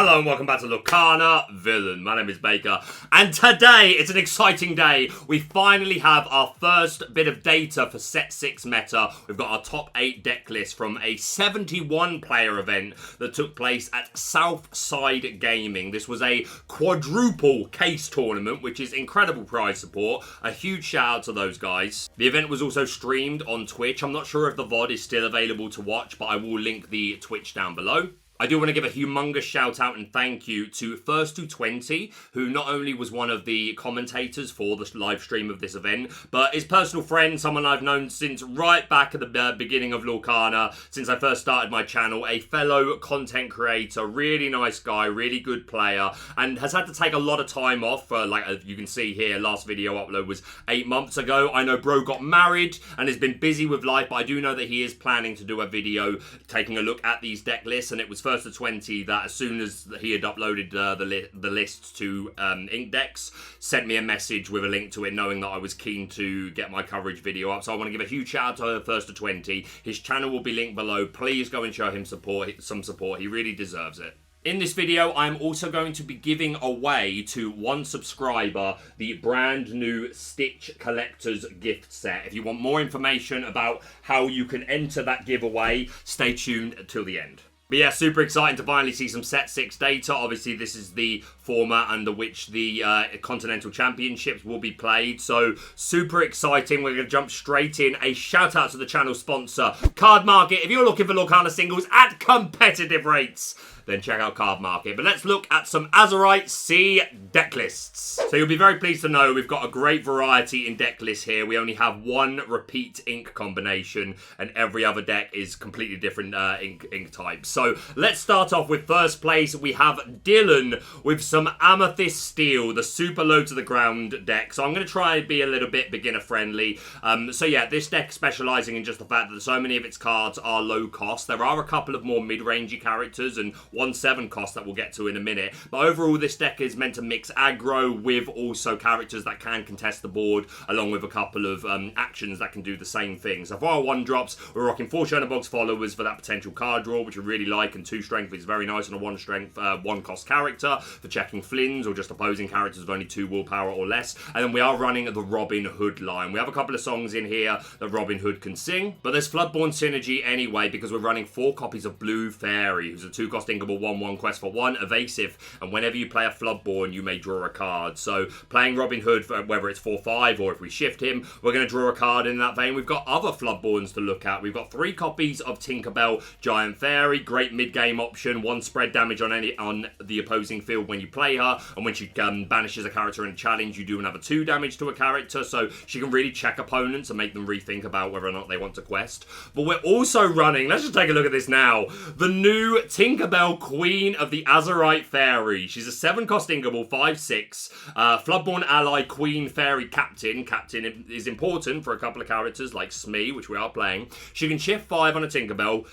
Hello and welcome back to Lorcana Villain. My name is Baker, and today it's an exciting day. We finally have our first bit of data for Set 6 meta. We've got our top 8 deck list from a 71 player event that took place at Southside Gaming. This was a quadruple case tournament, which is incredible prize support. A huge shout out to those guys. The event was also streamed on Twitch. I'm not sure if the VOD is still available to watch, but I will link the Twitch down below. I do want to give a humongous shout out and thank you to First to 20, who not only was one of the commentators for the live stream of this event, but his personal friend, someone I've known since right back at the beginning of Lorcana, since I first started my channel, a fellow content creator, really nice guy, really good player, and has had to take a lot of time off. Like you can see here, last video upload was 8 months ago. I know bro got married and has been busy with life, but I do know that he is planning to do a video taking a look at these deck lists, and it was First to 20 that as soon as he had uploaded the list to Inkdex, sent me a message with a link to it, knowing that I was keen to get my coverage video up. So I want to give a huge shout out to First to 20. His channel will be linked below. Please go and show him some support. He really deserves it. In this video, I'm also going to be giving away to one subscriber the brand new Stitch Collector's gift set. If you want more information about how you can enter that giveaway, stay tuned till the end. But yeah, super exciting to finally see some Set 6 data. Obviously, this is the format under which the Continental Championships will be played. So, super exciting. We're going to jump straight in. A shout out to the channel sponsor, Cardmarket. If you're looking for Lorcana singles at competitive rates, then check out Cardmarket. But let's look at some Azurite C deck lists. So you'll be very pleased to know we've got a great variety in deck lists here. We only have one repeat ink combination, and every other deck is completely different ink types. So let's start off with first place. We have Dylan with some Amethyst Steel, the super low to the ground deck. So I'm going to try and be a little bit beginner friendly. So yeah, this deck specializing in just the fact that so many of its cards are low cost. There are a couple of more mid-rangey characters and 1/7 cost that we'll get to in a minute. But overall, this deck is meant to mix aggro with also characters that can contest the board, along with a couple of actions that can do the same thing. So for our 1-drops, we're rocking 4 Box followers for that potential card draw, which we really like, and 2 strength is very nice on a 1 strength, 1 cost character for checking Flins or just opposing characters with only 2 willpower or less. And then we are running the Robin Hood line. We have a couple of songs in here that Robin Hood can sing, but there's Floodborn synergy anyway because we're running 4 copies of Blue Fairy, who's a 2-cost inkable 1/1 quest for 1, evasive, and whenever you play a Floodborn, you may draw a card. So playing Robin Hood, whether it's 4/5 or if we shift him, we're going to draw a card in that vein. We've got other Floodborns to look at. We've got 3 copies of Tinkerbell Giant Fairy, great mid-game option, 1 spread damage on the opposing field when you play her, and when she banishes a character in a challenge, you do another 2 damage to a character, so she can really check opponents and make them rethink about whether or not they want to quest. But we're also running, let's just take a look at this now, the new Tinkerbell Queen of the Azurite Fairy. She's a 7-cost inkable, 5/6, Floodborn ally Queen Fairy Captain. Captain is important for a couple of characters like Smee, which we are playing. She can shift 5 on a Tinkerbell,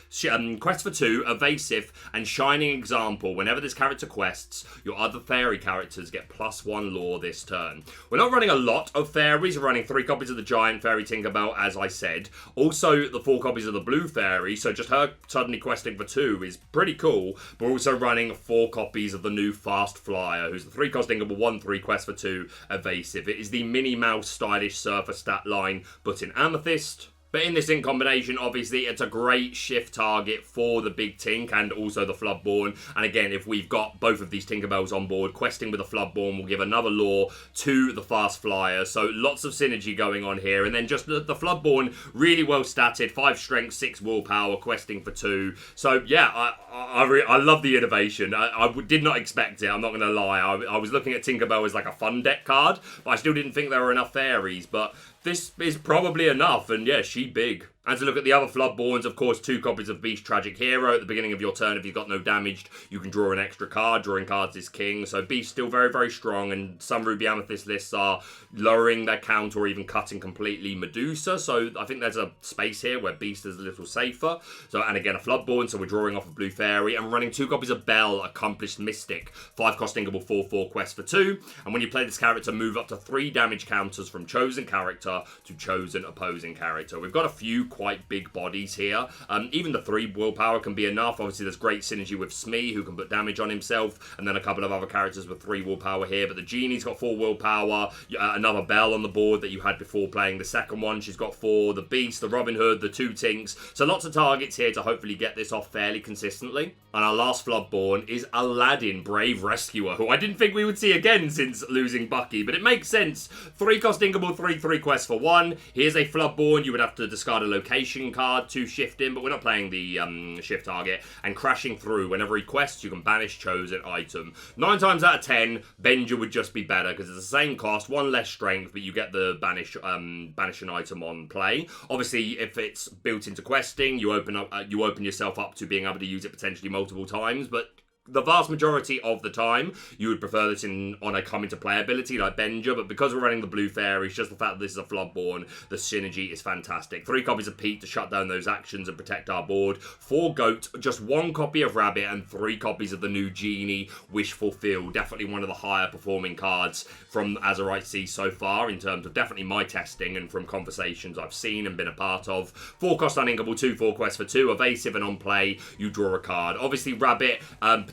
quest for 2, evasive, and Shining Example. Whenever this character quests, your other fairy characters get +1 lore this turn. We're not running a lot of fairies. We're running 3 copies of the Giant Fairy Tinkerbell, as I said. Also, the 4 copies of the Blue Fairy, so just her suddenly questing for 2 is pretty cool. We're also running 4 copies of the new Fast Flyer, who's the 3-cost inkable 1/3 quest for 2, evasive. It is the Minnie Mouse stylish surfer stat line, but in Amethyst. But in this ink combination, obviously, it's a great shift target for the big Tink and also the Floodborn. And again, if we've got both of these Tinkerbells on board, questing with the Floodborn will give another lore to the Fast Flyer. So lots of synergy going on here. And then just the Floodborn, really well statted, 5 strength, 6 willpower, questing for 2. So yeah, I love the innovation. I did not expect it, I'm not going to lie. I was looking at Tinkerbell as like a fun deck card, but I still didn't think there were enough fairies. But this is probably enough, and yeah, she big. And to look at the other Floodborns, of course, 2 copies of Beast Tragic Hero. At the beginning of your turn, if you've got no damaged, you can draw an extra card. Drawing cards is king. So Beast still very, very strong. And some Ruby Amethyst lists are lowering their count or even cutting completely Medusa. So I think there's a space here where Beast is a little safer. So, and again, a Floodborn. So we're drawing off a Blue Fairy. And running 2 copies of Belle, Accomplished Mystic. 5-cost inkable 4/4 quest for 2. And when you play this character, move up to 3 damage counters from chosen character to chosen opposing character. We've got a few quite big bodies here. Even the 3 willpower can be enough. Obviously, there's great synergy with Smee, who can put damage on himself, and then a couple of other characters with 3 willpower here. But the Genie's got 4 willpower. Another Belle on the board that you had before playing the second one. She's got 4. The Beast, the Robin Hood, the 2 Tinks. So lots of targets here to hopefully get this off fairly consistently. And our last Floodborn is Aladdin, Brave Rescuer, who I didn't think we would see again since losing Bucky, but it makes sense. 3 cost Inkable, 3 quests for 1. Here's a Floodborn. You would have to discard a location card to shift him, but we're not playing the shift target. And crashing through. Whenever he quests, you can banish chosen item. 9 times out of 10, Benja would just be better, because it's the same cost, 1 less strength, but you get the banish an item on play. Obviously, if it's built into questing, you open yourself up to being able to use it potentially multiple times, but the vast majority of the time, you would prefer this on a come into play ability like Benja, but because we're running the Blue Fairies, just the fact that this is a Floodborn, the synergy is fantastic. 3 copies of Pete to shut down those actions and protect our board. 4 Goat, just 1 copy of Rabbit, and 3 copies of the new Genie, Wish Fulfilled. Definitely one of the higher performing cards from Azurite C so far, in terms of definitely my testing and from conversations I've seen and been a part of. 4 cost uninkable, 2 4 quests for 2, evasive, and on play, you draw a card. Obviously, Rabbit,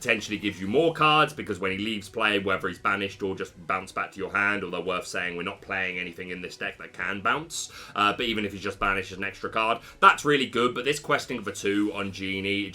potentially gives you more cards, because when he leaves play, whether he's banished or just bounce back to your hand, although worth saying we're not playing anything in this deck that can bounce, but even if he's just banished as an extra card, that's really good. But this questing for 2 on Genie,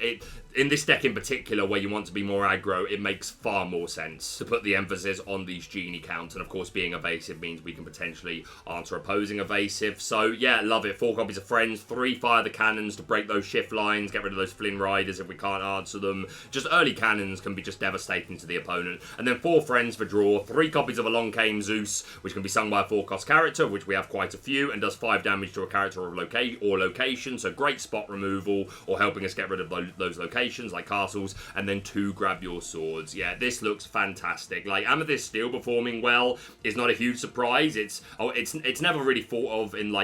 it in this deck in particular, where you want to be more aggro, it makes far more sense to put the emphasis on these Genie counts, and of course being evasive means we can potentially answer opposing evasive. So yeah, love it. 4 copies of Friends, 3 Fire the Cannons to break those shift lines, get rid of those Flynn Riders if we can't answer them. Just early cannons can be just devastating to the opponent. And then 4 Friends for draw, 3 copies of Along Came Zeus, which can be sung by a 4-cost character, which we have quite a few, and does 5 damage to a character or location, so great spot removal, or helping us get rid of those locations like castles. And then 2 Grab Your Swords. Yeah, this looks fantastic. Like, Amethyst Steel performing well is not a huge surprise. It's never really thought of in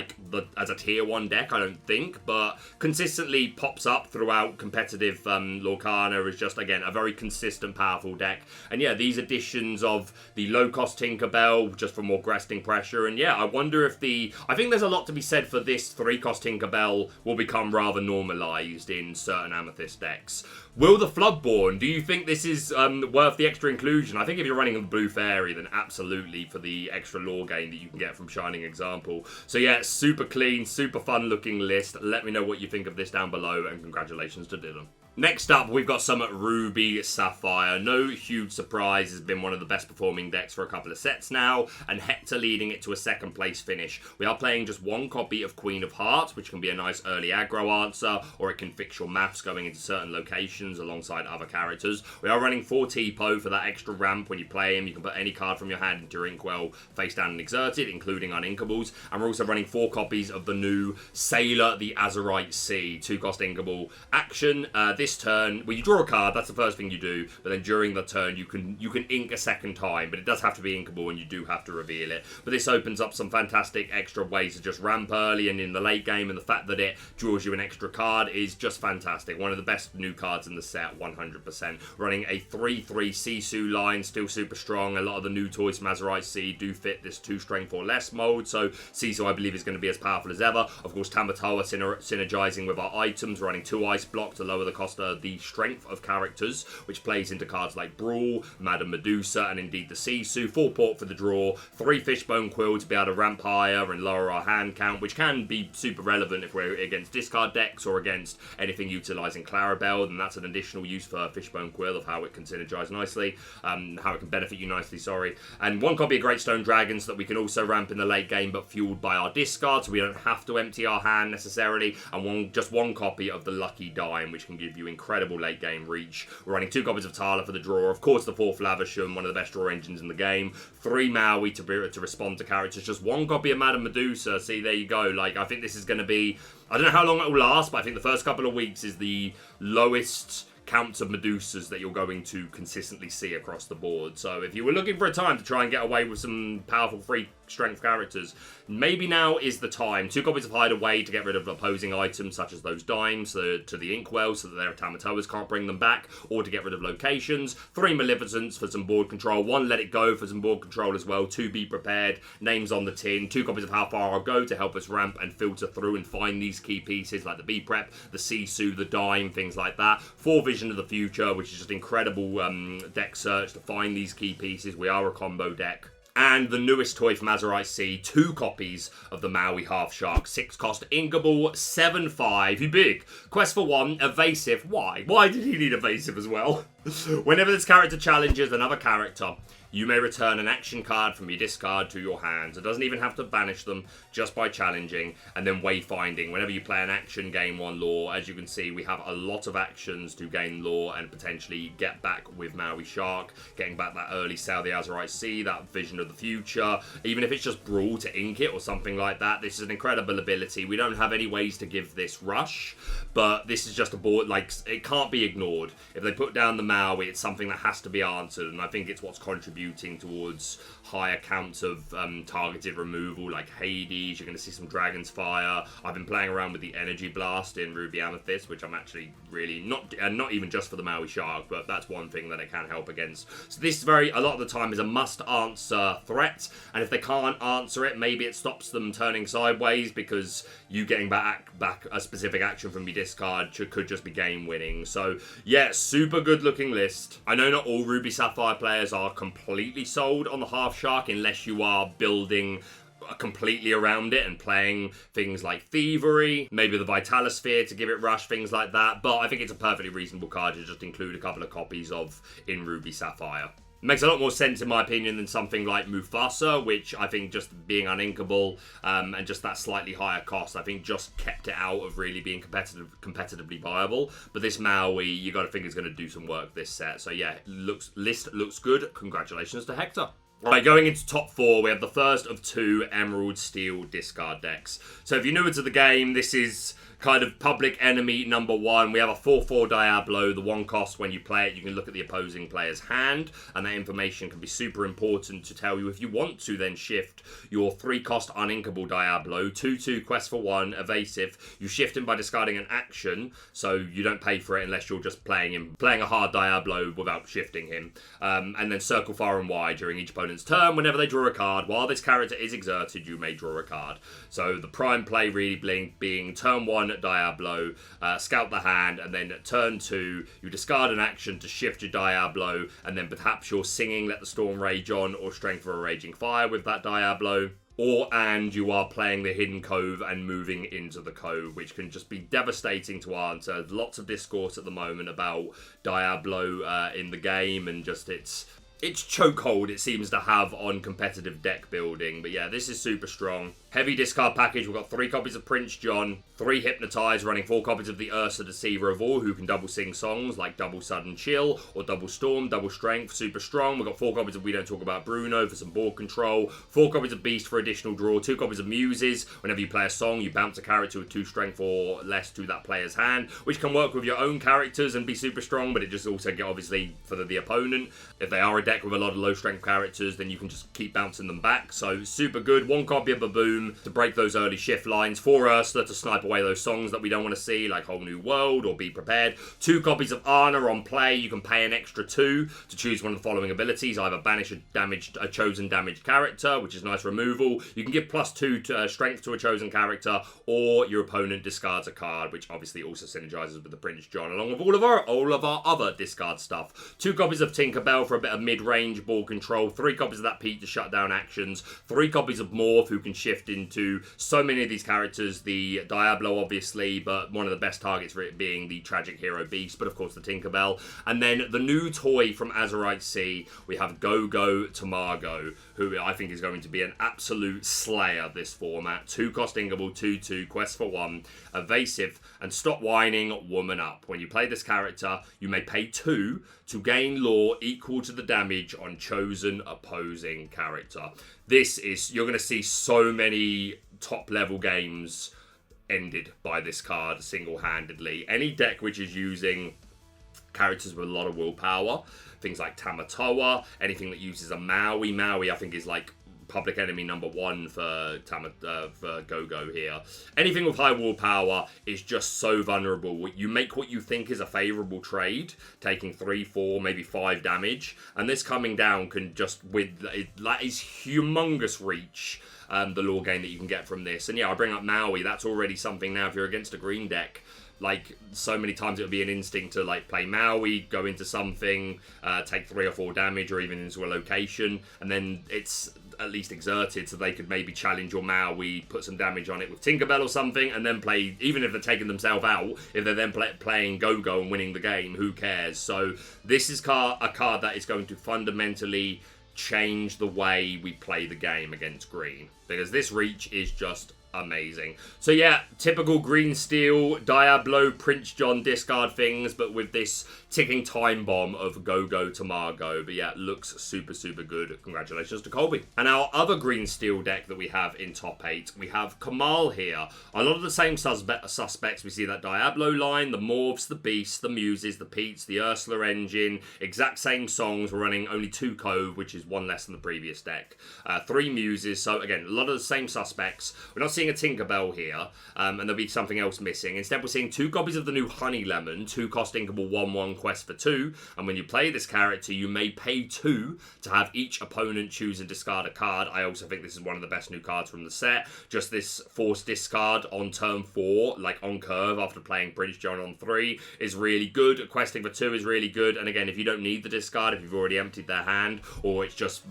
as a tier 1 deck, I don't think, but consistently pops up throughout competitive Lorcana is just, again, a very consistent, powerful deck. And yeah, these additions of the low-cost Tinkerbell, just for more grasping pressure. And yeah, I wonder if I think there's a lot to be said for this 3-cost Tinkerbell will become rather normalized in certain Amethyst decks. Will the Floodborn, do you think this is worth the extra inclusion? I think if you're running a Blue Fairy, then absolutely, for the extra lore gain that you can get from Shining Example. So yeah, super clean, super fun looking list. Let me know what you think of this down below, and congratulations to Dylan. Next up, we've got some Ruby Sapphire. No huge surprise, has been one of the best performing decks for a couple of sets now, and Hector leading it to a 2nd place finish. We are playing just 1 copy of Queen of Hearts, which can be a nice early aggro answer, or it can fix your maths going into certain locations alongside other characters. We are running 4 T-Po for that extra ramp. When you play him, you can put any card from your hand into your Inkwell face down and exerted, including uninkables. And we're also running 4 copies of the new Sailor, the Azurite C, 2-cost inkable action. This turn, well, you draw a card, that's the first thing you do, but then during the turn you can ink a 2nd time, but it does have to be inkable and you do have to reveal it. But this opens up some fantastic extra ways to just ramp early and in the late game, and the fact that it draws you an extra card is just fantastic. One of the best new cards in the set, 100%. Running a 3-3 Sisu line, still super strong. A lot of the new toys from Azurite C do fit this 2 strength or less mode, so Sisu I believe is going to be as powerful as ever. Of course, Tamatoa synergizing with our items, running 2 Ice Block to lower the cost of the strength of characters, which plays into cards like Brawl, Madame Medusa, and indeed the Sisu. 4 Port for the draw, 3 Fishbone Quill to be able to ramp higher and lower our hand count, which can be super relevant if we're against discard decks or against anything utilizing Clarabelle. Then that's an additional use for Fishbone Quill, of how it can synergize nicely, how it can benefit you nicely, sorry. And 1 copy of Greatstone Dragon so that we can also ramp in the late game, but fueled by our discard, so we don't have to empty our hand necessarily. And just one copy of the Lucky Dime, which can give you incredible late game reach. We're running 2 copies of Tala for the draw, of course the 4th Lavisham, one of the best draw engines in the game. 3 Maui to respond to characters, just 1 copy of Madame Medusa. See, there you go. Like, I think this is going to be, I don't know how long it will last, but I think the first couple of weeks is the lowest counts of Medusas that you're going to consistently see across the board. So if you were looking for a time to try and get away with some powerful free strength characters, maybe now is the time. 2 copies of Hideaway to get rid of opposing items such as those dimes to the Inkwell so that their Tamatoas can't bring them back, or to get rid of locations. 3 Maleficents for some board control. 1 Let It Go for some board control as well. 2 Be Prepared. Names on the tin. 2 copies of How Far I'll Go to help us ramp and filter through and find these key pieces like the Be Prep, the Sisu, the Dime, things like that. 4 Vision of the Future, which is just incredible deck search to find these key pieces. We are a combo deck. And the newest toy from Azurite Sea, 2 copies of the Maui Half Shark. 6 cost Inkable, 7/5. You big. Quest for 1, Evasive. Why? Why did he need Evasive as well? Whenever this character challenges another character, you may return an action card from your discard to your hands. It doesn't even have to banish them, just by challenging. And then wayfinding. Whenever you play an action, gain 1 lore. As you can see, we have a lot of actions to gain lore and potentially get back with Maui Shark. Getting back that early Sail the Azurite Sea, that Vision of the Future. Even if it's just Brawl to ink it or something like that, this is an incredible ability. We don't have any ways to give this rush, but this is just a board, like, it can't be ignored. If they put down the Maui, it's something that has to be answered, and I think it's what's contributing towards higher counts of targeted removal, like Hades. You're going to see some Dragon's Fire. I've been playing around with the Energy Blast in Ruby Amethyst, which I'm actually really not even just for the Maui Shark, but that's one thing that it can help against. So this a lot of the time is a must-answer threat, and if they can't answer it, maybe it stops them turning sideways, because you getting back a specific action from your discard could just be game-winning. So yeah, super good-looking list. I know not all Ruby Sapphire players are completely sold on the Half Shark unless you are building completely around it and playing things like Thievery, maybe the Vitalosphere to give it rush, things like that. But I think it's a perfectly reasonable card to just include a couple of copies of in Ruby Sapphire. It makes a lot more sense, in my opinion, than something like Mufasa, which I think just being uninkable and just that slightly higher cost, I think just kept it out of really being competitively viable. But this Maui, you got to think is going to do some work this set. So yeah, list looks good. Congratulations to Hector. Right, going into top 4, we have the first of 2 Emerald Steel discard decks. So if you're newer to the game, this is kind of public enemy number 1. We have a 4/4 Diablo. The 1 cost when you play it, you can look at the opposing player's hand, and that information can be super important to tell you if you want to then shift your 3 cost uninkable Diablo, 2/2 Quest for 1, Evasive. You shift him by discarding an action, so you don't pay for it unless you're just playing a hard Diablo without shifting him. And then circle far and wide during each opponent's turn. Whenever they draw a card, while this character is exerted, you may draw a card. So the prime play really being turn 1 Diablo, scout the hand, and then at turn 2 you discard an action to shift your Diablo, and then perhaps you're singing Let the Storm Rage On or Strength of a Raging Fire with that Diablo. And you are playing the Hidden Cove and moving into the Cove, which can just be devastating to answer. Lots of discourse at the moment about Diablo in the game, and just its chokehold it seems to have on competitive deck building. But yeah, this is super strong. Heavy discard package. We've got 3 copies of Prince John, 3 Hypnotize, running 4 copies of the Ursa Deceiver of All, who can double sing songs like Double Sudden Chill or Double Storm, Double Strength, super strong. We've got 4 copies of We Don't Talk About Bruno for some board control, 4 copies of Beast for additional draw, 2 copies of Muses. Whenever you play a song, you bounce a character with 2 strength or less to that player's hand, which can work with your own characters and be super strong, but it just also get obviously for the opponent. If they are a deck with a lot of low strength characters, then you can just keep bouncing them back. So super good. 1 copy of Baboom to break those early shift lines, 4 Ursula to snipe away those songs that we don't want to see, like Whole New World or Be Prepared. 2 copies of Ana on play. You can pay an extra 2 to choose one of the following abilities: either banish a chosen damaged character, which is nice removal. You can give +2 to strength to a chosen character, or your opponent discards a card, which obviously also synergizes with the Prince John, along with all of our other discard stuff. 2 copies of Tinkerbell for a bit of mid-range ball control. 3 copies of that Pete to shut down actions. 3 copies of Morph, who can shift into so many of these characters. The Diablo, obviously, but one of the best targets for it being the Tragic Hero Beast, but of course the Tinkerbell. And then the new toy from Azurite Sea, we have Go-Go Tamago, who I think is going to be an absolute slayer this format. 2 cost Ingable, 2/2, Quest for 1, Evasive, and Stop Whining, Woman Up. When you play this character, you may pay 2 to gain lore equal to the damage on chosen opposing character. You're going to see so many top level games ended by this card single-handedly. Any deck which is using characters with a lot of willpower. Things like Tamatoa, anything that uses a Maui. Maui, I think, is like public enemy number 1 for Go-Go here. Anything with high willpower is just so vulnerable. You make what you think is a favourable trade, taking 3, 4, maybe 5 damage, and this coming down can just, that is humongous reach, the lore gain that you can get from this. And yeah, I bring up Maui, that's already something now if you're against a green deck. Like, so many times it would be an instinct to, like, play Maui, go into something, take 3 or 4 damage, or even into a location, and then it's at least exerted, so they could maybe challenge your Maui, put some damage on it with Tinkerbell or something, and then play, even if they're taking themselves out, if they're then playing Go-Go and winning the game, who cares? So this is a card that is going to fundamentally change the way we play the game against green, because this reach is just amazing. So yeah, typical green steel Diablo Prince John discard things, but with this ticking time bomb of Go-Go to Margot. But yeah, looks super, super good. Congratulations to Colby. And our other green steel deck that we have in top 8, we have Kamal here. A lot of the same suspects. We see that Diablo line, the Morphs, the Beasts, the Muses, the Peats, the Ursula engine, exact same songs. We're running only 2 Cove, which is 1 less than the previous deck. 3 Muses, so again, a lot of the same suspects. We're not seeing a Tinkerbell here, and there'll be something else missing. Instead, we're seeing 2 copies of the new Honey Lemon, 2 cost inkable 1/1 quest for 2, and when you play this character, you may pay 2 to have each opponent choose and discard a card. I also think this is one of the best new cards from the set. Just this forced discard on turn 4, like on curve after playing British John on 3, is really good. Questing for 2 is really good, and again, if you don't need the discard, if you've already emptied their hand, or it's just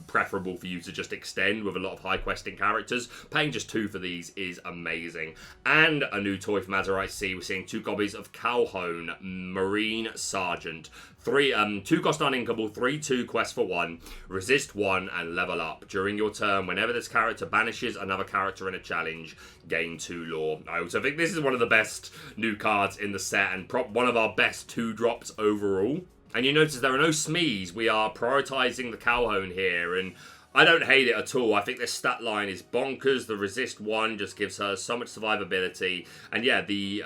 preferable for you to just extend with a lot of high questing characters, paying just 2 for these is amazing. And a new toy from Azurite C, we're seeing 2 copies of Calhoun Marine Sergeant. 2 cost uninkable, 3/2 quest for 1, resist 1 and level up. During your turn, whenever this character banishes another character in a challenge, gain 2 lore. I also think this is one of the best new cards in the set, and one of our best 2-drops overall. And you notice there are no SMEs. We are prioritizing the Calhoun here, and I don't hate it at all. I think this stat line is bonkers. The resist 1 just gives her so much survivability. And yeah, the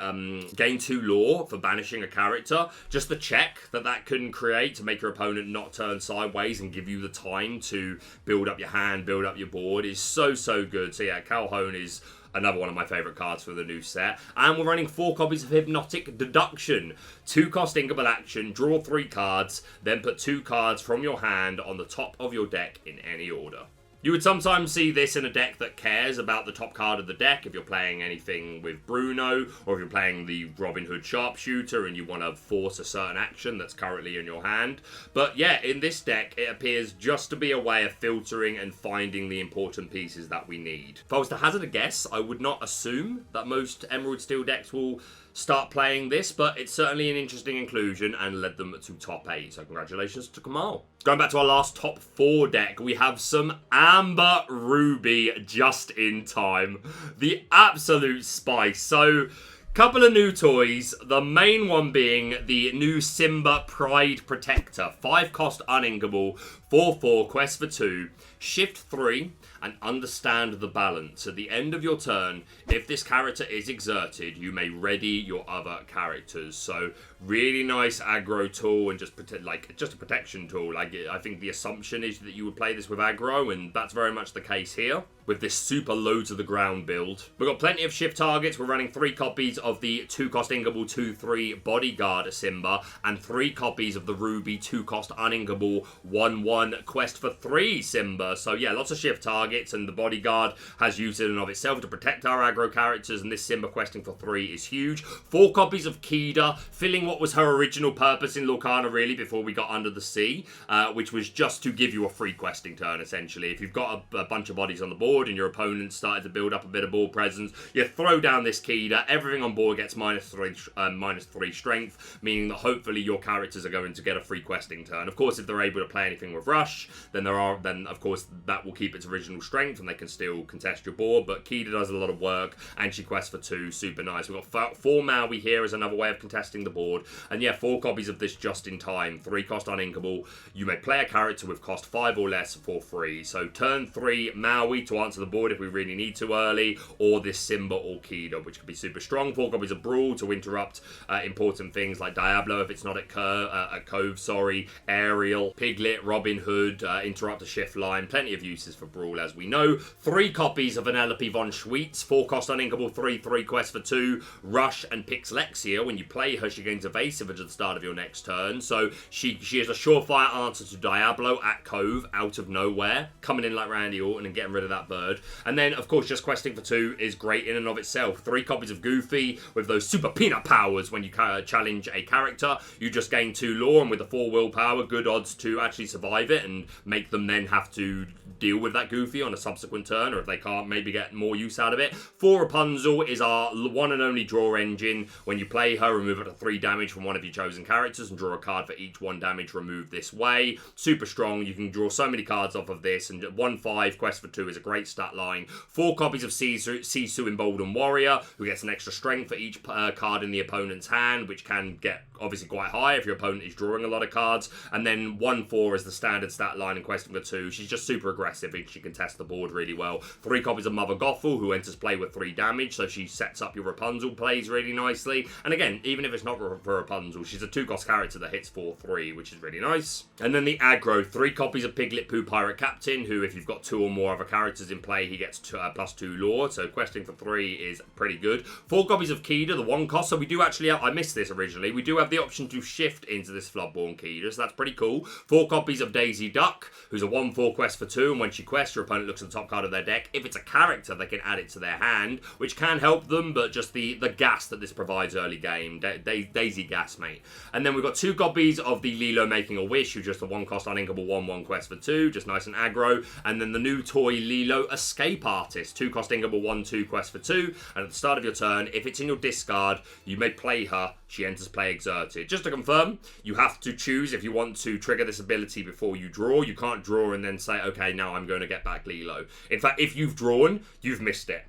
gain 2 lore for banishing a character. Just the check that can create to make your opponent not turn sideways and give you the time to build up your hand, build up your board is so, so good. So yeah, Calhoun is another one of my favourite cards for the new set. And we're running 4 copies of Hypnotic Deduction. 2 cost inkable action, draw 3 cards, then put 2 cards from your hand on the top of your deck in any order. You would sometimes see this in a deck that cares about the top card of the deck, if you're playing anything with Bruno, or if you're playing the Robin Hood Sharpshooter and you want to force a certain action that's currently in your hand. But yeah, in this deck, it appears just to be a way of filtering and finding the important pieces that we need. If I was to hazard a guess, I would not assume that most Emerald Steel decks will start playing this, but it's certainly an interesting inclusion and led them to top 8. So congratulations to Kamal. Going back to our last top 4 deck, we have some Amber Ruby just in time. The absolute spice. So, couple of new toys, the main one being the new Simba Pride Protector. 5 cost uninkable, 4/4, quest for 2, shift 3, and understand the balance. At the end of your turn, if this character is exerted, you may ready your other characters. So really nice aggro tool, and just a protection tool. I think the assumption is that you would play this with aggro, and that's very much the case here with this super low to the ground build. We've got plenty of shift targets. We're running 3 copies of the 2 cost inkable 2/3 Bodyguard Simba, and 3 copies of the Ruby 2 cost uninkable 1/1 quest for 3 Simba. So yeah, lots of shift targets, and the Bodyguard has used it in and of itself to protect our aggro characters, and this Simba questing for 3 is huge. 4 copies of Kida, filling what was her original purpose in Lorcana really before we got Under the Sea, which was just to give you a free questing turn essentially. If you've got a bunch of bodies on the board and your opponent started to build up a bit of board presence, you throw down this Kida, everything on board gets -3 strength, meaning that hopefully your characters are going to get a free questing turn. Of course, if they're able to play anything with Rush, then of course that will keep its original strength and they can still contest your board, but Kida does a lot of work and she quests for 2, super nice. We've got 4 Maui here as another way of contesting the board, and yeah, 4 copies of this just in time. 3 cost uninkable. You may play a character with cost 5 or less for free. So turn 3 Maui to draw onto the board if we really need to early, or this Simba Orchida, which could be super strong. 4 copies of Brawl to interrupt important things like Diablo if it's not at Cove, Ariel, Piglet, Robin Hood, interrupt a shift line. Plenty of uses for Brawl, as we know. 3 copies of Vanellope von Schweetz, 4 cost uninkable, 3/3 quest for 2, Rush and Pixlexia. When you play her, she gains evasive at the start of your next turn, so she is a surefire answer to Diablo at Cove, out of nowhere, coming in like Randy Orton and getting rid of that bird. And then, of course, just questing for 2 is great in and of itself. 3 copies of Goofy with those super peanut powers. When you challenge a character, you just gain 2 lore, and with the 4 willpower, good odds to actually survive it and make them then have to deal with that Goofy on a subsequent turn, or if they can't, maybe get more use out of it. 4 Rapunzel is our one and only draw engine. When you play her, remove up to 3 damage from one of your chosen characters and draw a card for each 1 damage removed this way. Super strong. You can draw so many cards off of this, and 1/5 quest for 2 is a great stat line. 4 copies of Sisu Emboldened Warrior, who gets an extra strength for each card in the opponent's hand, which can get obviously quite high if your opponent is drawing a lot of cards. And then 1/4 is the standard stat line in questing for 2. She's just super aggressive and she can test the board really well. 3 copies of Mother Gothel, who enters play with 3 damage, so she sets up your Rapunzel plays really nicely. And again, even if it's not for Rapunzel, she's a 2-cost character that hits 4/3, which is really nice. And then the aggro, 3 copies of Piglet Pooh Pirate Captain, who if you've got 2 or more other characters in play, he gets +2 lore, so questing for 3 is pretty good. 4 copies of Kida, the 1-cost, so we do actually have, I missed this originally, we do have the option to shift into this Floodborn Kida, so that's pretty cool. 4 copies of Daisy Duck, who's a 1/4 quest for 2, and when she quests, your opponent looks at the top card of their deck. If it's a character, they can add it to their hand, which can help them, but just the gas that this provides early game, Daisy gas, mate. And then we've got 2 copies of the Lilo Making a Wish, who's just a 1-cost uninkable 1/1 quest for 2, just nice and aggro. And then the new toy Lilo Escape Artist, 2-cost inkable 1/2 quest for 2, and at the start of your turn, if it's in your discard, you may play her. She enters play exerted. Just to confirm, you have to choose if you want to trigger this ability before you draw. You can't draw and then say, okay, now I'm going to get back Lilo. In fact, if you've drawn, you've missed it.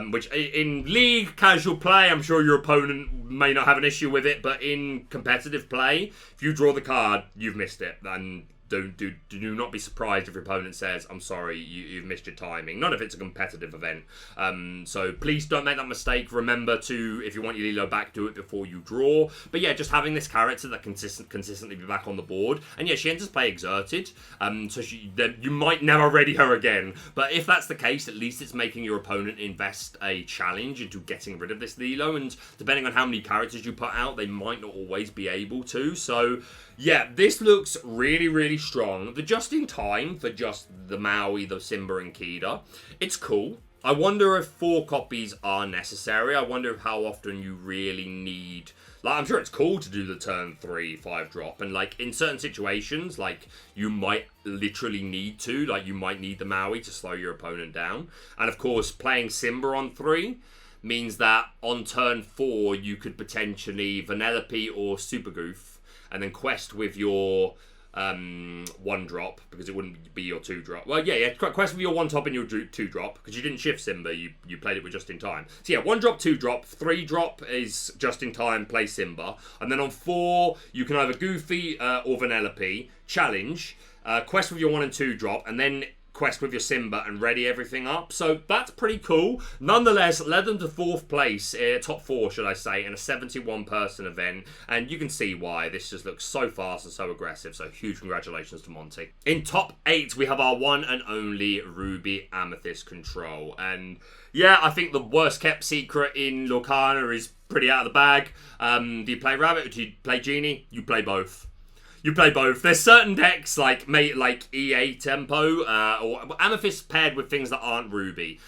Which in league casual play, I'm sure your opponent may not have an issue with it, but in competitive play, if you draw the card, you've missed it. And do not be surprised if your opponent says, I'm sorry, you've missed your timing. Not if it's a competitive event. So please don't make that mistake. Remember to, if you want your Lilo back, do it before you draw. But yeah, just having this character that consistently be back on the board. And yeah, she enters play exerted. So you might never ready her again. But if that's the case, at least it's making your opponent invest a challenge into getting rid of this Lilo. And depending on how many characters you put out, they might not always be able to. So yeah, this looks really, really strong. The just in time for just the Maui, the Simba and Kida, it's cool. I wonder if 4 copies are necessary. I wonder how often you really need... Like, I'm sure it's cool to do the turn 3 5 drop, and like in certain situations, like you might literally need to, like you might need the Maui to slow your opponent down. And of course, playing Simba on 3 means that on turn 4 you could potentially Vanellope or Super Goof, and then quest with your 1-drop, because it wouldn't be your 2-drop. Well, yeah, quest with your 1-top and your 2-drop, because you didn't shift Simba, you played it with just in time. So yeah, 1-drop, 2-drop, 3-drop is just in time, play Simba. And then on 4, you can either Goofy or Vanellope, challenge, quest with your 1 and 2-drop, and then quest with your Simba and ready everything up. So that's pretty cool. Nonetheless, led them to 4th place, top 4 should I say, in a 71 person event, and you can see why. This just looks so fast and so aggressive, so huge congratulations to Monty. In top 8 we have our one and only Ruby Amethyst Control, and yeah, I think the worst kept secret in Lorcana is pretty out of the bag. Do you play Rabbit or do you play Genie? You play both. You play both. There's certain decks like EA Tempo or Amethyst paired with things that aren't Ruby.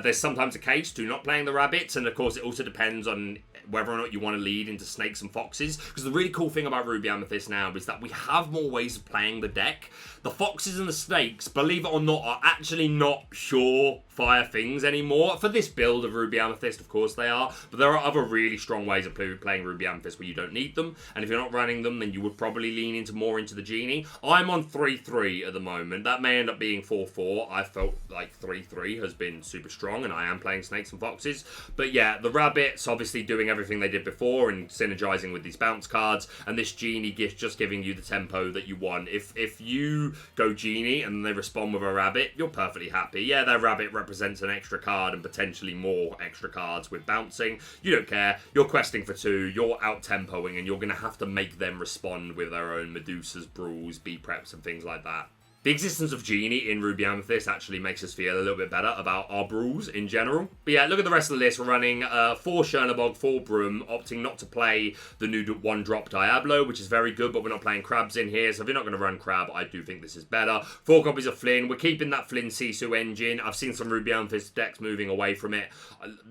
There's sometimes a case to not playing the rabbits, and of course it also depends on whether or not you want to lead into snakes and foxes. Because the really cool thing about Ruby Amethyst now is that we have more ways of playing the deck. The foxes and the snakes, believe it or not, are actually not surefire things anymore. For this build of Ruby Amethyst, of course they are. But there are other really strong ways of playing Ruby Amethyst where you don't need them. And if you're not running them, then you would probably lean more into the Genie. I'm on 3-3 at the moment. That may end up being 4-4. I felt like 3-3 has been super strong, and I am playing snakes and foxes. But yeah, the rabbits obviously doing everything they did before and synergizing with these bounce cards, and this Genie gift just giving you the tempo that you want. If you go Genie and they respond with a rabbit, you're perfectly happy. Yeah, that rabbit represents an extra card and potentially more extra cards with bouncing. You don't care. You're questing for 2, you're out-tempoing, and you're going to have to make them respond with their own Medusas, Brawls, B-Preps, and things like that. The existence of Genie in Ruby Amethyst actually makes us feel a little bit better about our Brawls in general. But yeah, look at the rest of the list. We're running 4 Chernobog, 4 Broom, opting not to play the new 1-drop Diablo, which is very good, but we're not playing Crabs in here, so if you're not going to run Crab, I do think this is better. 4 copies of Flynn. We're keeping that Flynn Sisu engine. I've seen some Ruby Amethyst decks moving away from it.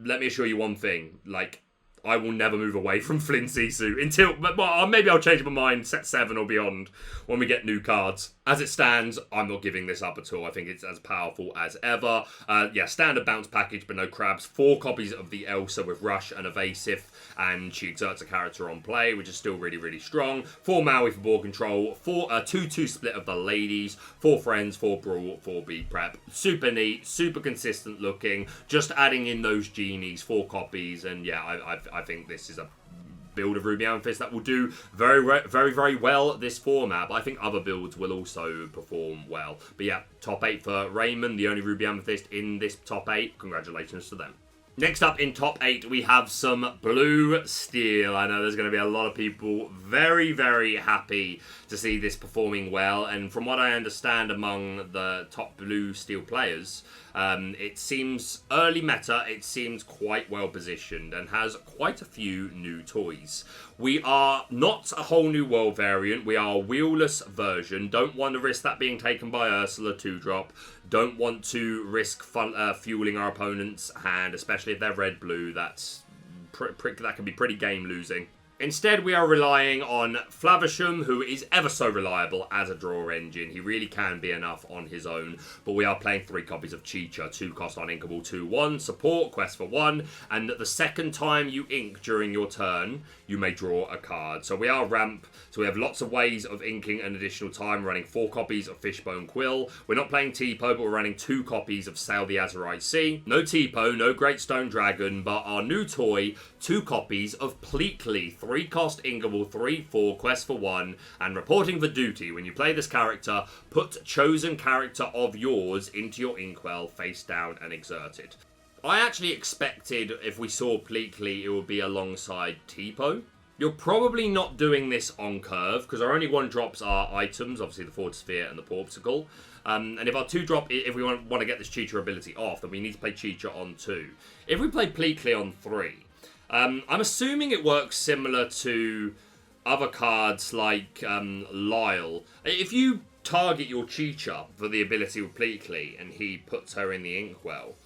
Let me assure you one thing, like, I will never move away from Flynn Sisu until, well, maybe I'll change my mind set 7 or beyond when we get new cards. As it stands, I'm not giving this up at all. I think it's as powerful as ever. Yeah, standard bounce package, but no Crabs. 4 copies of the Elsa with Rush and Evasive, and she exerts a character on play, which is still really, really strong. 4 Maui for board control. 2-2 split of the ladies. 4 Friends, 4 Brawl, 4 B-Prep. Super neat, super consistent looking. Just adding in those Genies, 4 copies, and yeah, I think this is a build of Ruby Amethyst that will do very, very well this format, but I think other builds will also perform well. But yeah, top 8 for Raymond, the only Ruby Amethyst in this top 8. Congratulations to them. Next up in top 8, we have some Blue Steel. I know there's going to be a lot of people very, very happy to see this performing well. And from what I understand among the top Blue Steel players, it seems early meta, it seems quite well positioned and has quite a few new toys. We are not a whole new world variant. We are a wheelless version. Don't want to risk that being taken by Ursula 2-drop. Don't want to risk fueling our opponent's hand, especially if they're red-blue. That can be pretty game-losing. Instead, we are relying on Flavisham, who is ever so reliable as a draw engine. He really can be enough on his own, but we are playing 3 copies of Chicha, 2 cost uninkable, 2/1, support, quest for 1, and the second time you ink during your turn, you may draw a card. So we are ramp, so we have lots of ways of inking an additional time, running 4 copies of Fishbone Quill. We're not playing Tipo, but we're running 2 copies of Sail the Azurite Sea. No Tipo, no Great Stone Dragon, but our new toy, 2 copies of Pleakley, 3 cost inkable, 3/4, quest for 1, and reporting for duty. When you play this character, put chosen character of yours into your inkwell, face down and exerted. I actually expected if we saw Pleakley, it would be alongside Tipo. You're probably not doing this on curve, because our only 1-drops are items, obviously the Forward Sphere and the Porpsicle. And if our 2-drop, if we want to get this Chicha ability off, then we need to play Chicha on 2. If we play Pleakley on 3, I'm assuming it works similar to other cards like Lyle. If you target your Chicha for the ability with Pleakley and he puts her in the inkwell,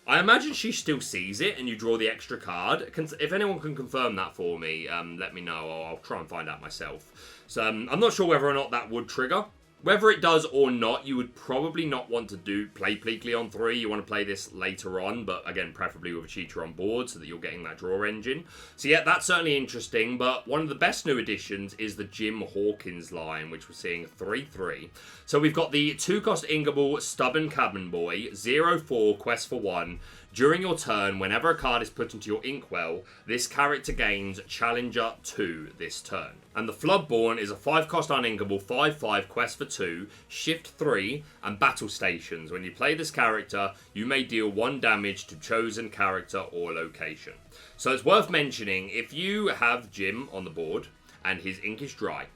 I imagine she still sees it and you draw the extra card. If anyone can confirm that for me, let me know. I'll try and find out myself. So I'm not sure whether or not that would trigger. Whether it does or not, you would probably not want to play Pleakley on 3. You want to play this later on, but again, preferably with a cheater on board so that you're getting that draw engine. So yeah, that's certainly interesting, but one of the best new additions is the Jim Hawkins line, which we're seeing 3/3. So we've got the 2-cost Ingable Stubborn Cabin Boy, 0/4, quest for 1. During your turn, whenever a card is put into your inkwell, this character gains Challenger 2 this turn. And the Floodborn is a 5-cost uninkable, 5/5, quest for 2, shift 3, and battle stations. When you play this character, you may deal 1 damage to chosen character or location. So it's worth mentioning, if you have Jim on the board, and his ink is dry,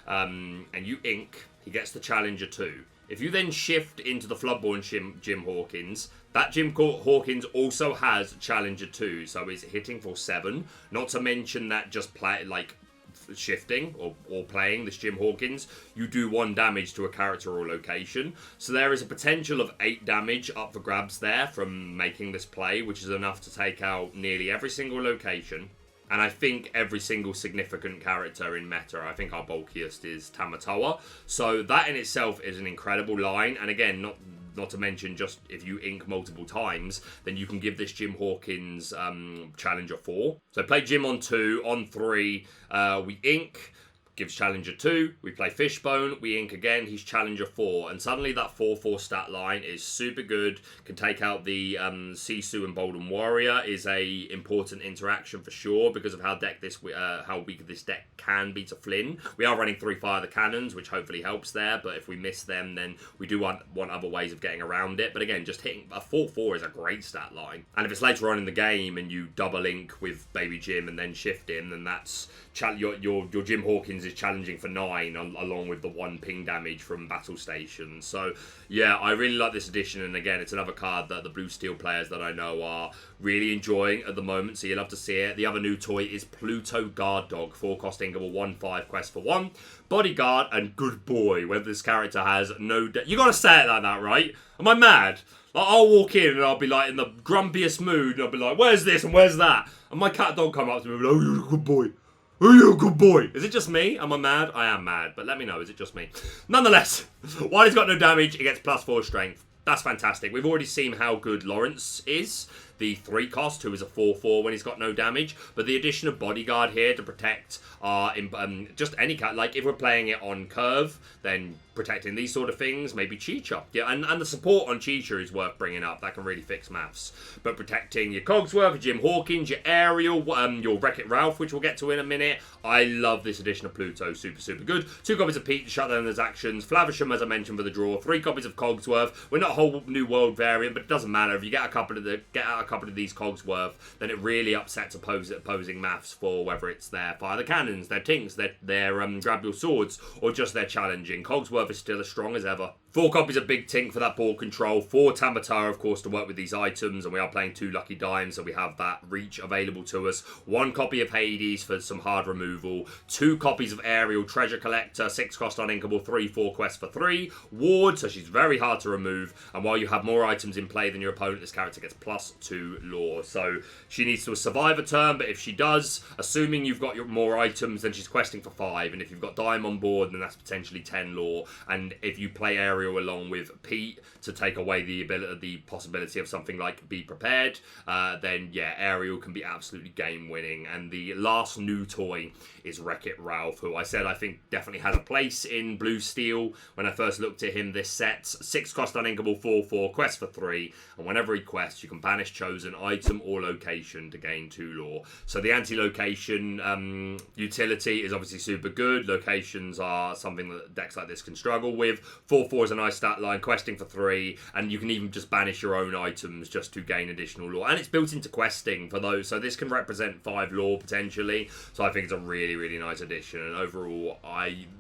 and you ink, he gets the Challenger 2. If you then shift into the Floodborn Jim Hawkins, that Jim Hawkins also has Challenger 2, so it's hitting for 7. Not to mention that just shifting or playing this Jim Hawkins, you do 1 damage to a character or location. So there is a potential of 8 damage up for grabs there from making this play, which is enough to take out nearly every single location. And I think every single significant character in meta. I think our bulkiest is Tamatoa. So that in itself is an incredible line. And again, not to mention, just if you ink multiple times, then you can give this Jim Hawkins Challenger 4. So play Jim on 2, on 3, we ink. gives Challenger 2, we play Fishbone, we ink again, he's Challenger 4, and suddenly that 4/4 stat line is super good, can take out the Sisu and Bolden Warrior, is a important interaction for sure, because of how weak this deck can be to Flynn. We are running 3 Fire the Cannons, which hopefully helps there, but if we miss them, then we do want other ways of getting around it, but again, just hitting a 4/4 is a great stat line, and if it's later on in the game, and you double ink with Baby Jim and then shift him, then that's your Jim Hawkins is challenging for 9 along with the 1 ping damage from Battle Station. So yeah, I really like this edition, and again, it's another card that the Blue Steel players that I know are really enjoying at the moment, so you'll love to see it. The other new toy is Pluto Guard Dog, 4-cost inkable, 1/5 quest for 1. Bodyguard and good boy, whether this character has no... You gotta say it like that, right? Am I mad? Like, I'll walk in and I'll be like in the grumpiest mood, and I'll be like, where's this and where's that? And my cat dog come up to me and be like, oh, you're a good boy. Oh, you're a good boy. Is it just me? Am I mad? I am mad, but let me know, is it just me? Nonetheless, while he's got no damage, he gets +4 strength. That's fantastic. We've already seen how good Lawrence is, the 3-cost, who is a 4/4 when he's got no damage. But the addition of Bodyguard here to protect just any cat, like if we're playing it on curve, then protecting these sort of things, maybe Chicha. Yeah, and the support on Chicha is worth bringing up. That can really fix maths. But protecting your Cogsworth, your Jim Hawkins, your Ariel, your Wreck-It Ralph, which we'll get to in a minute. I love this edition of Pluto. Super, super good. 2 copies of Pete to shut down those actions. Flavisham, as I mentioned, for the draw. 3 copies of Cogsworth. We're not a whole new world variant, but it doesn't matter. If you get out a couple of these Cogsworth, then it really upsets opposing maths for whether it's their Fire the Cannons, their Tinks, their Grab Your Swords, or just their challenging. Cogsworth is still as strong as ever. 4 copies of Big Tink for that board control. 4 Tamatara, of course, to work with these items, and we are playing 2 Lucky Dimes, so we have that reach available to us. 1 copy of Hades for some hard removal. 2 copies of Ariel, Treasure Collector, 6-cost uninkable, 3/4 quest for 3. Ward, so she's very hard to remove, and while you have more items in play than your opponent, this character gets +2 lore. So she needs to survive a turn, but if she does, assuming you've got your more items, then she's questing for 5, and if you've got Dime on board, then that's potentially 10 lore, and if you play Ariel along with Pete to take away the possibility of something like Be Prepared, then yeah, Ariel can be absolutely game winning. And the last new toy is Wreck-It Ralph, who I said I think definitely has a place in Blue Steel when I first looked at him this set. 6-cost uninkable, 4/4 quest for 3, and whenever he quests, you can banish chosen item or location to gain 2 lore. So the anti-location utility is obviously super good. Locations are something that decks like this can struggle with. 4/4 is a nice stat line, questing for 3, and you can even just banish your own items just to gain additional lore. And it's built into questing for those, so this can represent 5 lore potentially. So I think it's a really, really nice addition. And overall,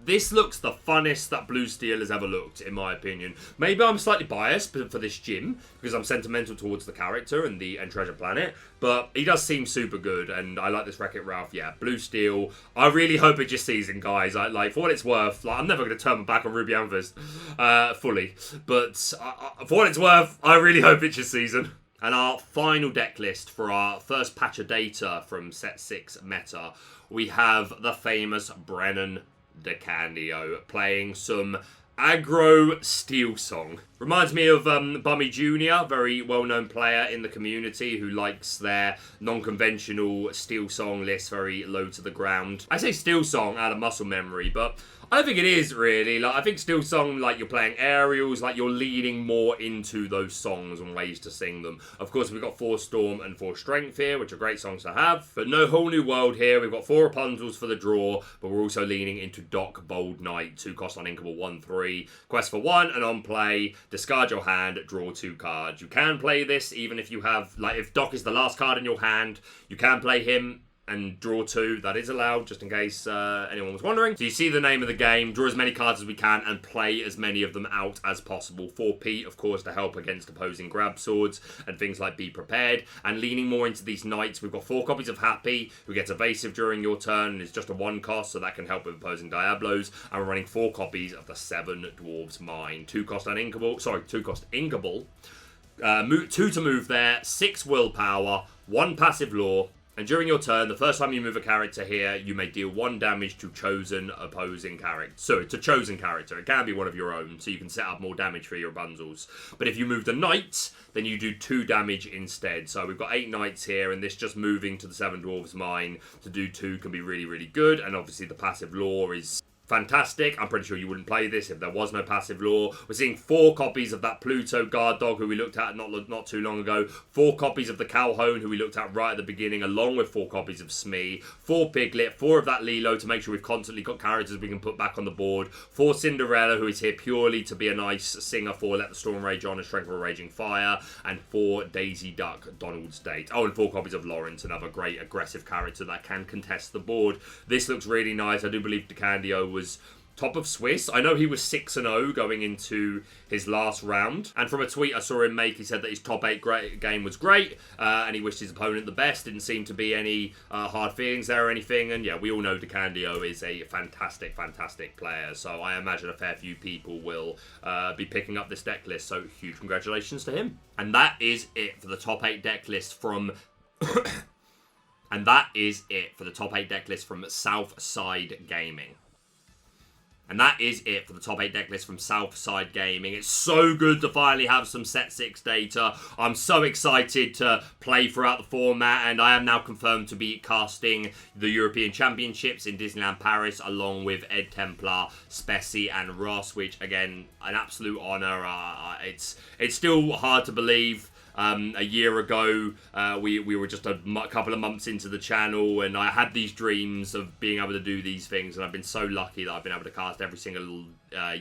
this looks the funnest that Blue Steel has ever looked, in my opinion. Maybe I'm slightly biased for this Jim, because I'm sentimental towards the character and Treasure Planet, but he does seem super good, and I like this Wreck-It Ralph. Yeah, Blue Steel. I really hope it's your season, guys. Like, for what it's worth, like, I'm never going to turn my back on Ruby Amethyst fully, but for what it's worth, I really hope it's your season. And our final deck list for our first patch of data from Set 6 meta, we have the famous Brennan DeCandio playing some Aggro Steel Song. Reminds me of Bummy Jr., very well-known player in the community who likes their non-conventional Steel Song list, very low to the ground. I say Steel Song out of muscle memory, but I don't think it is really. Like, I think Steel Song, like, you're playing aerials, like, you're leaning more into those songs and ways to sing them. Of course, we've got 4 Storm and 4 Strength here, which are great songs to have. But no whole new world here. We've got 4 Rapunzels for the draw, but we're also leaning into Doc Bold Knight, 2-cost uninkable, 1/3. Quest for 1, and on play, discard your hand, draw 2 cards. You can play this even if you have, like, if Doc is the last card in your hand, you can play him and draw 2. That is allowed, just in case anyone was wondering. So you see the name of the game, draw as many cards as we can and play as many of them out as possible. 4 Pete, of course, to help against opposing grab swords and things like Be Prepared. And leaning more into these knights, we've got 4 copies of Happy, who gets evasive during your turn and is just a 1-cost, so that can help with opposing Diablos. And we're running 4 copies of the 7 Dwarves Mine. 2-cost uninkable, sorry, 2-cost inkable. 2 to move there, 6 willpower, 1 passive lore, And during your turn, the first time you move a character here, you may deal 1 damage to chosen opposing character. So, to chosen character. It can be one of your own, so you can set up more damage for your bundles. But if you move the knight, then you do 2 damage instead. So we've got 8 knights here, and this just moving to the 7 dwarves mine to do 2 can be really, really good. And obviously the passive lore is fantastic. I'm pretty sure you wouldn't play this if there was no passive lore. We're seeing 4 copies of that Pluto guard dog who we looked at not too long ago. 4 copies of the Calhoun who we looked at right at the beginning, along with 4 copies of Smee. 4 Piglet, 4 of that Lilo to make sure we've constantly got characters we can put back on the board. 4 Cinderella, who is here purely to be a nice singer for Let the Storm Rage On and Strength of a Raging Fire. And 4 Daisy Duck, Donald's Date. Oh, and 4 copies of Lawrence, another great aggressive character that can contest the board. This looks really nice. I do believe DeCandio was top of Swiss. I know he was 6-0 going into his last round. And from a tweet I saw him make, he said that his top 8 game was great, and he wished his opponent the best. Didn't seem to be any hard feelings there or anything. And yeah, we all know DeCandio is a fantastic, fantastic player. So I imagine a fair few people will be picking up this deck list. So huge congratulations to him. And that is it for the top 8 deck list from... And that is it for the top 8 deck list from Southside Gaming. And that is it for the top 8 deck list from Southside Gaming. It's so good to finally have some Set 6 data. I'm so excited to play throughout the format, and I am now confirmed to be casting the European Championships in Disneyland Paris, along with Ed Templar, Spessy, and Ross, which, again, an absolute honour. It's still hard to believe. A year ago, we were just a couple of months into the channel, and I had these dreams of being able to do these things, and I've been so lucky that I've been able to cast every single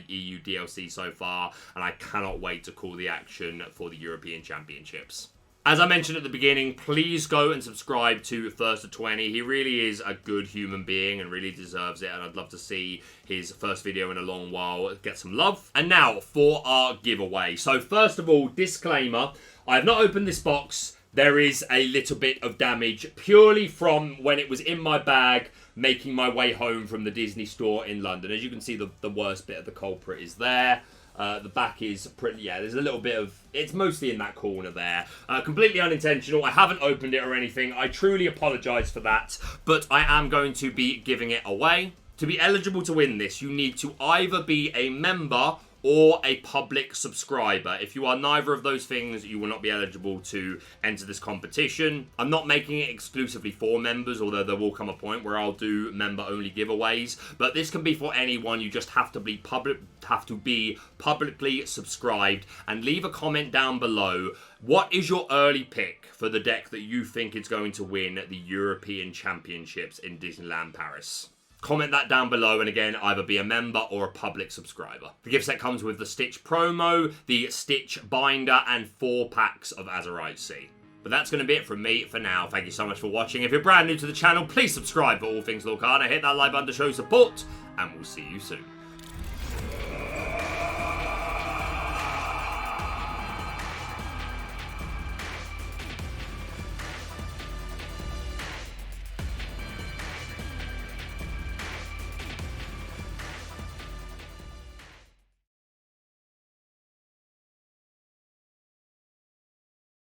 EU DLC so far, and I cannot wait to call the action for the European Championships. As I mentioned at the beginning, please go and subscribe to First to 20. He really is a good human being and really deserves it, and I'd love to see his first video in a long while get some love. And now for our giveaway. So first of all, disclaimer, I have not opened this box. There is a little bit of damage purely from when it was in my bag making my way home from the Disney store in London. As you can see, the worst bit of the culprit is there. The back is pretty, yeah, there's a little bit of, it's mostly in that corner there. Completely unintentional. I haven't opened it or anything. I truly apologise for that, but I am going to be giving it away. To be eligible to win this, you need to either be a member or a public subscriber. If you are neither of those things, you will not be eligible to enter this competition. I'm not making it exclusively for members, although there will come a point where I'll do member-only giveaways. But this can be for anyone. You just have to be publicly subscribed, and leave a comment down below. What is your early pick for the deck that you think is going to win the European Championships in Disneyland Paris? Comment that down below, and again, either be a member or a public subscriber. The gift set comes with the Stitch promo, the Stitch binder, and 4 packs of Azurite C. But that's going to be it from me for now. Thank you so much for watching. If you're brand new to the channel, please subscribe for all things Lorcana. Hit that like button to show support, and we'll see you soon.